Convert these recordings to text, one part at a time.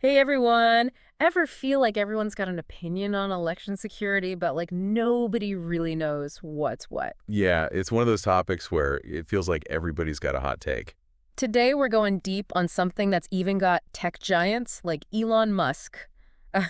Hey everyone! Ever feel like everyone's got an opinion on election security, but like nobody really knows what's what? Yeah, it's one of those topics where it feels like everybody's got a hot take. Today we're going deep on something that's even got tech giants like Elon Musk uh,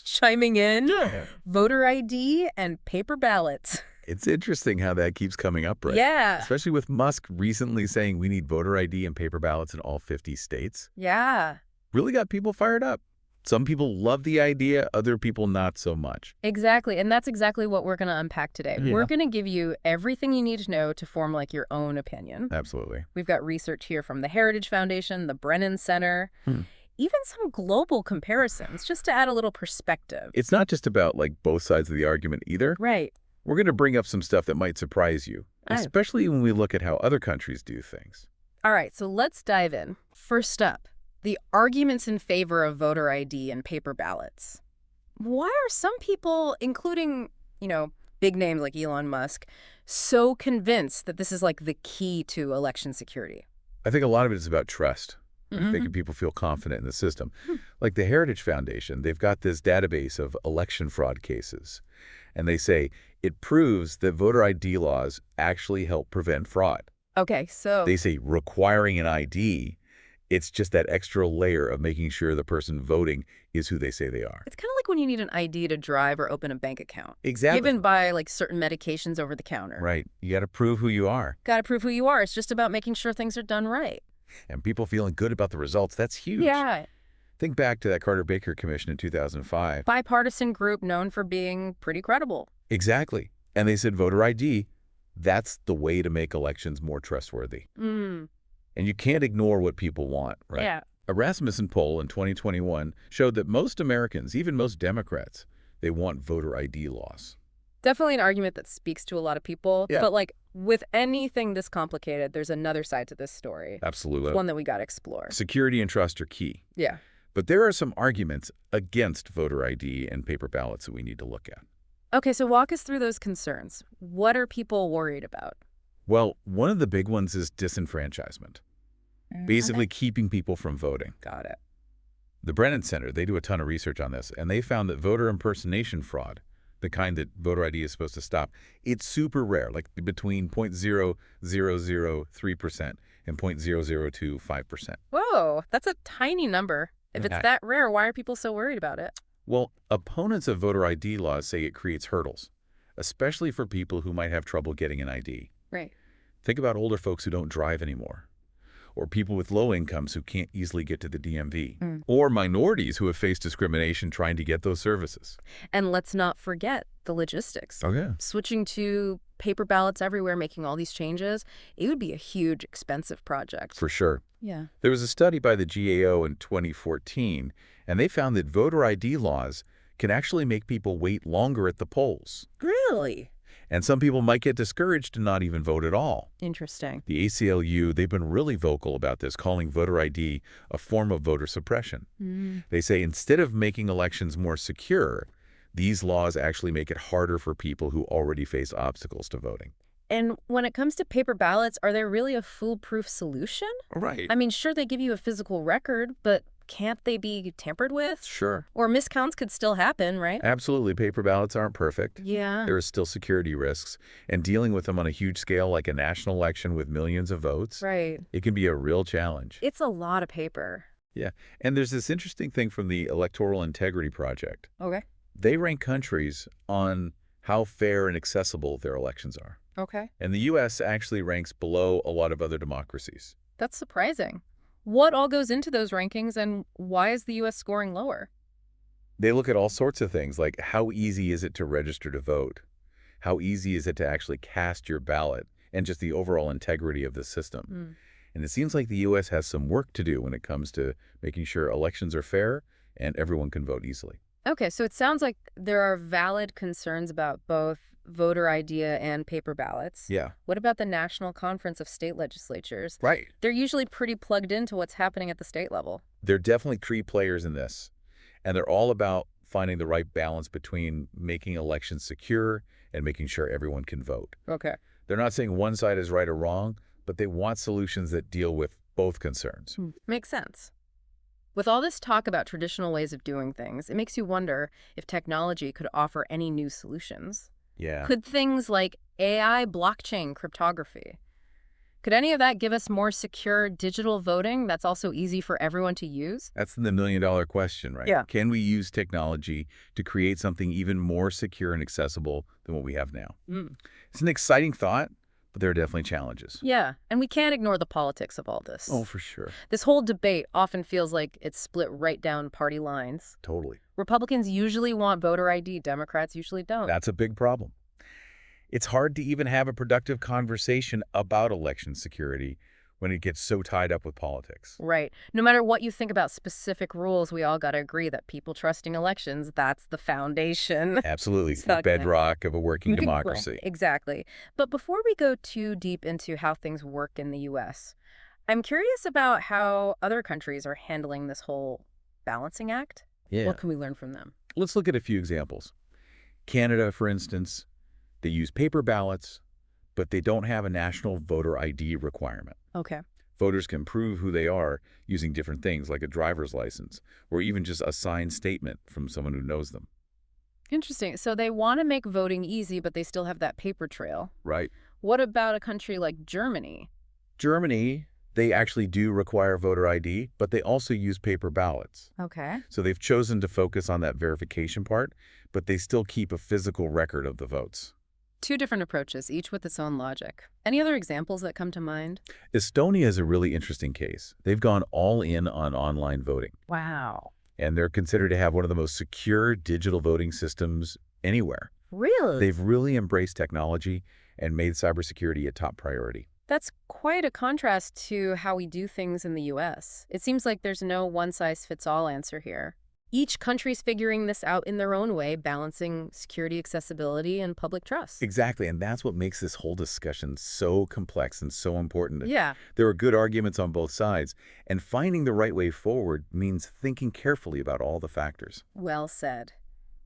chiming in, Yeah. voter ID and paper ballots. It's interesting how that keeps coming up, right? Yeah, Especially with Musk recently saying we need voter ID and paper ballots in all 50 states. yeah, Really got people fired up. Some people love the idea, other people not so much. exactly. And that's exactly what we're going to unpack today. We're Yeah. going to give you everything you need to know to form like your own opinion. Absolutely. We've got research here from the Heritage Foundation, the Brennan Center, Hmm. even some global comparisons, just to add a little perspective. It's not just about like both sides of the argument either. Right. We're going to bring up some stuff that might surprise you, Oh. especially when we look at how other countries do things. All right, so let's dive in. First up, the arguments in favor of voter ID and paper ballots. Why are some people, including, big names like Elon Musk, so convinced that this is like the key to election security? I think a lot of it is about trust, like Mhm. making people feel confident in the system. Hmm. Like the Heritage Foundation, they've got this database of election fraud cases, and they say it proves that voter ID laws actually help prevent fraud. Okay, so They say requiring an ID, it's just that extra layer of making sure the person voting is who they say they are. it's kind of like when you need an ID to drive or open a bank account. Exactly. Given by like certain medications over the counter. Right. You got to prove who you are. Got to prove who you are. It's just about making sure things are done right. And people feeling good about the results, that's huge. Yeah. Think back to that Carter Baker Commission in 2005. Bipartisan group known for being pretty credible. Exactly. And they said voter ID, that's the way to make elections more trustworthy. Mm. And you can't ignore what people want, right? Yeah. A Rasmussen poll in 2021 showed that most Americans, even most Democrats, they want voter ID laws. Definitely an argument that speaks to a lot of people. Yeah. But like with anything this complicated, there's another side to this story. Absolutely. One that we got to explore. Security and trust are key. Yeah. But there are some arguments against voter ID and paper ballots that we need to look at. Okay, so walk us through those concerns. What are people worried about? Well, one of the big ones is disenfranchisement, basically keeping people from voting. Got it. The Brennan Center, they do a ton of research on this, and they found that voter impersonation fraud, the kind that voter ID is supposed to stop, it's super rare, like between 0.0003% and 0.0025%. Whoa, that's a tiny number. If it's Yeah. that rare, why are people so worried about it? Well, opponents of voter ID laws say it creates hurdles, especially for people who might have trouble getting an ID. Right. Think about older folks who don't drive anymore, or people with low incomes who can't easily get to the DMV, Mm. or minorities who have faced discrimination trying to get those services. And let's not forget the logistics. Okay. Switching to paper ballots everywhere, making all these changes, it would be a huge, expensive project. For sure. Yeah. There was a study by the GAO in 2014, and they found that voter ID laws can actually make people wait longer at the polls. Really? And some people might get discouraged and not even vote at all. Interesting. The ACLU, they've been really vocal about this, calling voter ID a form of voter suppression. Mm. They say instead of making elections more secure, these laws actually make it harder for people who already face obstacles to voting. And when it comes to paper ballots, are they really a foolproof solution? Right. I mean, sure, they give you a physical record, but can't they be tampered with? Sure. Or miscounts could still happen, right? Absolutely. Paper ballots aren't perfect. Yeah. There are still security risks, and dealing with them on a huge scale like a national election with millions of votes, Right. it can be a real challenge. It's a lot of paper. Yeah. And there's this interesting thing from the Electoral Integrity Project. Okay. They rank countries on how fair and accessible their elections are. Okay. And the U.S. actually ranks below a lot of other democracies. That's surprising. What all goes into those rankings, and why is the U.S. scoring lower? They look at all sorts of things, like how easy is it to register to vote? How easy is it to actually cast your ballot? And just the overall integrity of the system. Mm. And it seems like the U.S. has some work to do when it comes to making sure elections are fair and everyone can vote easily. Okay, so it sounds like there are valid concerns about both voter ID and paper ballots. Yeah. What about the National Conference of State Legislatures? Right. They're usually pretty plugged into what's happening at the state level. They're definitely key players in this. And they're all about finding the right balance between making elections secure and making sure everyone can vote. Okay. They're not saying one side is right or wrong, but they want solutions that deal with both concerns. Makes sense. With all this talk about traditional ways of doing things, it makes you wonder if technology could offer any new solutions. Yeah. Could things like AI, blockchain, cryptography, could any of that give us more secure digital voting that's also easy for everyone to use? That's the million-dollar question, right? Yeah. Can we use technology to create something even more secure and accessible than what we have now? Mm. It's an exciting thought, but there are definitely challenges. Yeah, and we can't ignore the politics of all Oh, this. for sure. This whole debate often feels like it's split right down party lines. Totally. Republicans usually want voter ID, Democrats usually don't. That's a big problem. It's hard to even have a productive conversation about election security when it gets so tied up with politics. Right. No matter what you think about specific rules, we all got to agree that people trusting elections, that's the foundation. Absolutely. It's The not gonna- bedrock of a working Right, democracy. exactly. But before we go too deep into how things work in the U.S., I'm curious about how other countries are handling this whole balancing act. Yeah. What can we learn from them? Let's look at a few examples. Canada, for instance, they use paper ballots, but they don't have a national voter ID requirement. Okay. Voters can prove who they are using different things like a driver's license or even just a signed statement from someone who knows them. Interesting. So they want to make voting easy, but they still have that paper trail. Right. What about a country like Germany? Germany, they actually do require voter ID, but they also use paper ballots. Okay. So they've chosen to focus on that verification part, but they still keep a physical record of the votes. Two different approaches, each with its own logic. Any other examples that come to mind? Estonia is a really interesting case. They've gone all in on online voting, Wow. and they're considered to have one of the most secure digital voting systems anywhere. Really? They've really embraced technology and made cybersecurity a top priority. That's quite a contrast to how we do things in the U.S. It seems like there's no one-size-fits-all answer here. Each country's figuring this out in their own way, balancing security, accessibility, and public trust. Exactly, and that's what makes this whole discussion so complex and so important. Yeah. There are good arguments on both sides, and finding the right way forward means thinking carefully about all the factors. Well said.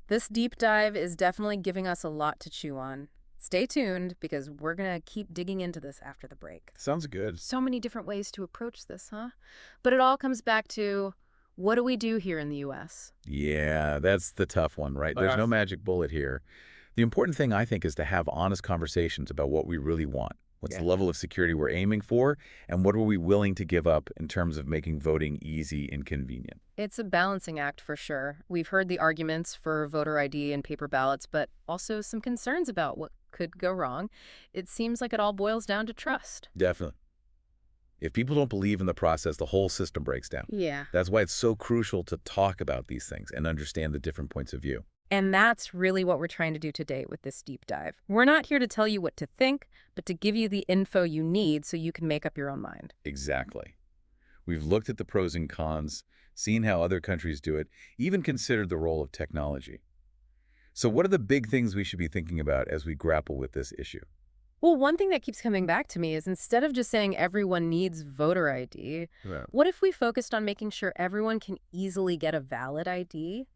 This deep dive is definitely giving us a lot to chew on. Stay tuned, because we're going to keep digging into this after the break. Sounds good. So many different ways to approach this, huh? But it all comes back to, what do we do here in the U.S.? Yeah, that's the tough one, right? There's no magic bullet here. The important thing, I think, is to have honest conversations about what we really want. What's the level of security we're aiming for, and what are we willing to give up in terms of making voting easy and convenient? It's a balancing act for sure. We've heard the arguments for voter ID and paper ballots, but also some concerns about what could go wrong. It seems like it all boils down to trust. Definitely. If people don't believe in the process, the whole system breaks down. Yeah. That's why it's so crucial to talk about these things and understand the different points of view. And that's really what we're trying to do today with this deep dive. We're not here to tell you what to think, but to give you the info you need so you can make up your own mind. Exactly. We've looked at the pros and cons, seen how other countries do it, even considered the role of technology. So what are the big things we should be thinking about as we grapple with this issue? Well, one thing that keeps coming back to me is, instead of just saying everyone needs voter ID, what if we focused on making sure everyone can easily get a valid ID?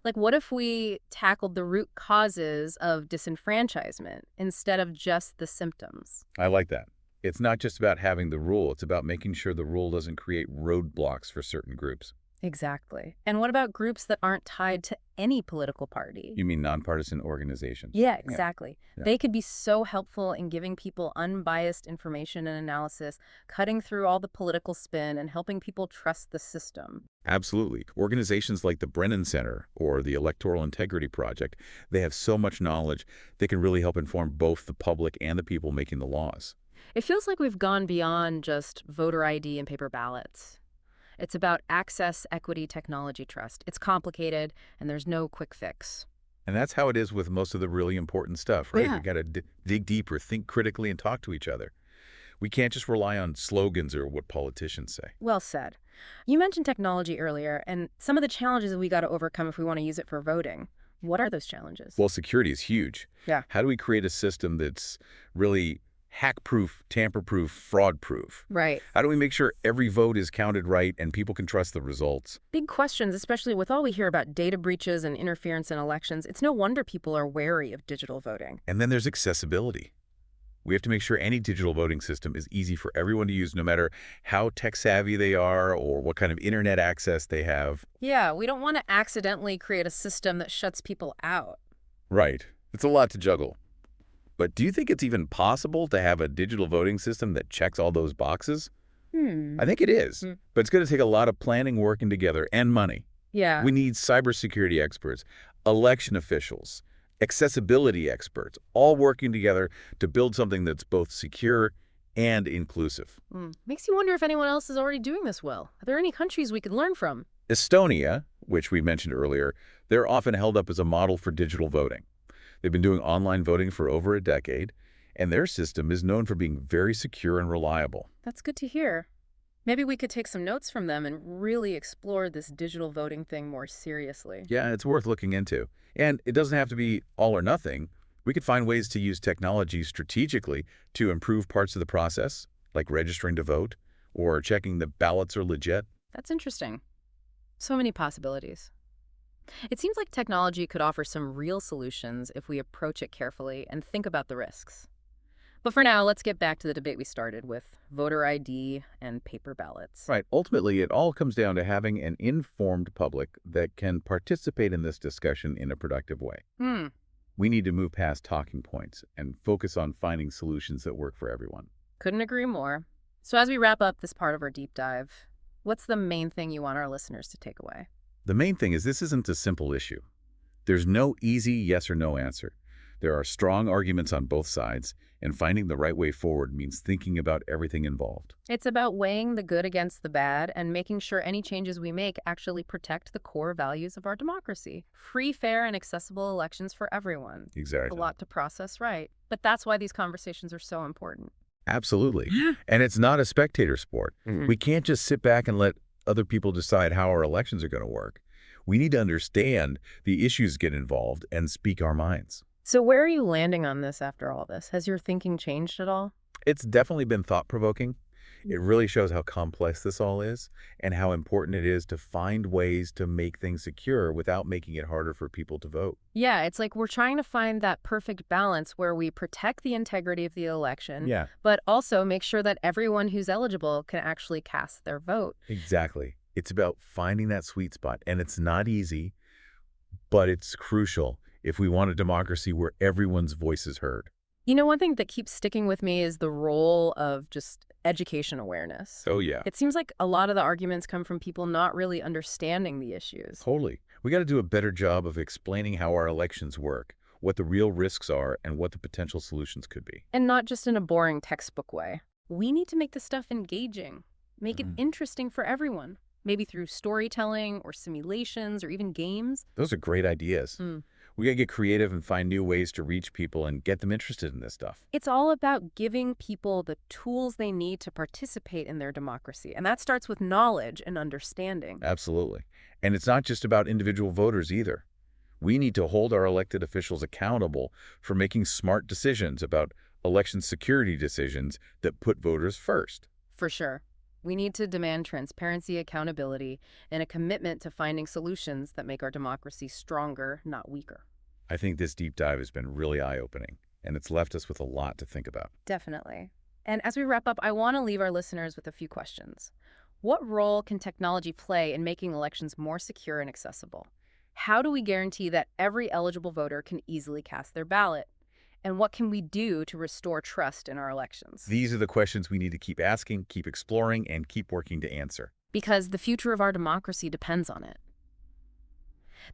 Like, what if we tackled the root causes of disenfranchisement instead of just the symptoms? I like that. It's not just about having the rule. It's about making sure the rule doesn't create roadblocks for certain groups. Exactly. And what about groups that aren't tied to any political party? You mean nonpartisan organizations? Yeah, exactly. Yeah. They could be so helpful in giving people unbiased information and analysis, cutting through all the political spin and helping people trust the system. Absolutely. Organizations like the Brennan Center or the Electoral Integrity Project, they have so much knowledge, they can really help inform both the public and the people making the laws. It feels like we've gone beyond just voter ID and paper ballots. It's about access, equity, technology, trust. It's complicated, and there's no quick fix. And that's how it is with most of the really important stuff, right? Yeah. We got to dig deeper, think critically, and talk to each other. We can't just rely on slogans or what politicians say. Well said. You mentioned technology earlier, and some of the challenges that we got to overcome if we want to use it for voting. What are those challenges? Well, security is huge. Yeah. How do we create a system that's really hack-proof, tamper-proof, fraud-proof? Right. How do we make sure every vote is counted right and people can trust the results? Big questions, especially with all we hear about data breaches and interference in elections. It's no wonder people are wary of digital voting. And then there's accessibility. We have to make sure any digital voting system is easy for everyone to use, no matter how tech-savvy they are or what kind of internet access they have. Yeah, we don't want to accidentally create a system that shuts people out. Right. It's a lot to juggle. But do you think it's even possible to have a digital voting system that checks all those boxes? I think it is, but it's going to take a lot of planning, working together, and money. Yeah. We need cybersecurity experts, election officials, accessibility experts, all working together to build something that's both secure and inclusive. Makes you wonder if anyone else is already doing this well. Are there any countries we could learn from? Estonia, which we mentioned earlier, they're often held up as a model for digital voting. They've been doing online voting for over a decade, and their system is known for being very secure and reliable. That's good to hear. Maybe we could take some notes from them and really explore this digital voting thing more seriously. Yeah, it's worth looking into. And it doesn't have to be all or nothing. We could find ways to use technology strategically to improve parts of the process, like registering to vote or checking the ballots are legit. That's interesting. So many possibilities. It seems like technology could offer some real solutions if we approach it carefully and think about the risks. But for now, let's get back to the debate we started with voter ID and paper ballots. Right. Ultimately, it all comes down to having an informed public that can participate in this discussion in a productive way. We need to move past talking points and focus on finding solutions that work for everyone. Couldn't agree more. So as we wrap up this part of our deep dive, what's the main thing you want our listeners to take away? The main thing is this isn't a simple issue. There's no easy yes or no answer. There are strong arguments on both sides, and finding the right way forward means thinking about everything involved. It's about weighing the good against the bad and making sure any changes we make actually protect the core values of our democracy. Free, fair, and accessible elections for everyone. Exactly. A lot to process, right? But that's why these conversations are so important. Absolutely. And it's not a spectator sport. We can't just sit back and let other people decide how our elections are going to work. We need to understand the issues, get involved, and speak our minds. So where are you landing on this after all this? Has your thinking changed at all? It's definitely been thought-provoking. It really shows how complex this all is and how important it is to find ways to make things secure without making it harder for people to vote. Yeah, it's like we're trying to find that perfect balance where we protect the integrity of the election, but also make sure that everyone who's eligible can actually cast their vote. Exactly. It's about finding that sweet spot, and it's not easy, but it's crucial if we want a democracy where everyone's voice is heard. You know, one thing that keeps sticking with me is the role of just education awareness. Oh, yeah. It seems like a lot of the arguments come from people not really understanding the issues. Totally. We got to do a better job of explaining how our elections work, what the real risks are, and what the potential solutions could be. And not just in a boring textbook way. We need to make this stuff engaging, make it interesting for everyone, maybe through storytelling or simulations or even games. Those are great ideas. We got to get creative and find new ways to reach people and get them interested in this stuff. It's all about giving people the tools they need to participate in their democracy. And that starts with knowledge and understanding. Absolutely. And it's not just about individual voters either. We need to hold our elected officials accountable for making smart decisions about election security decisions that put voters first. For sure. We need to demand transparency, accountability, and a commitment to finding solutions that make our democracy stronger, not weaker. I think this deep dive has been really eye-opening, and it's left us with a lot to think about. Definitely. And as we wrap up, I want to leave our listeners with a few questions. What role can technology play in making elections more secure and accessible? How do we guarantee that every eligible voter can easily cast their ballot? And what can we do to restore trust in our elections? These are the questions we need to keep asking, keep exploring, and keep working to answer. Because the future of our democracy depends on it.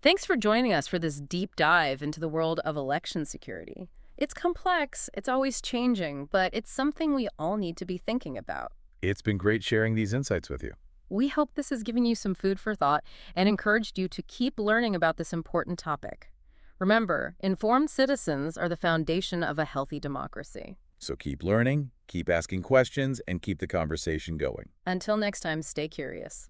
Thanks for joining us for this deep dive into the world of election security. It's complex, it's always changing, but it's something we all need to be thinking about. It's been great sharing these insights with you. We hope this has given you some food for thought and encouraged you to keep learning about this important topic. Remember, informed citizens are the foundation of a healthy democracy. So keep learning, keep asking questions, and keep the conversation going. Until next time, stay curious.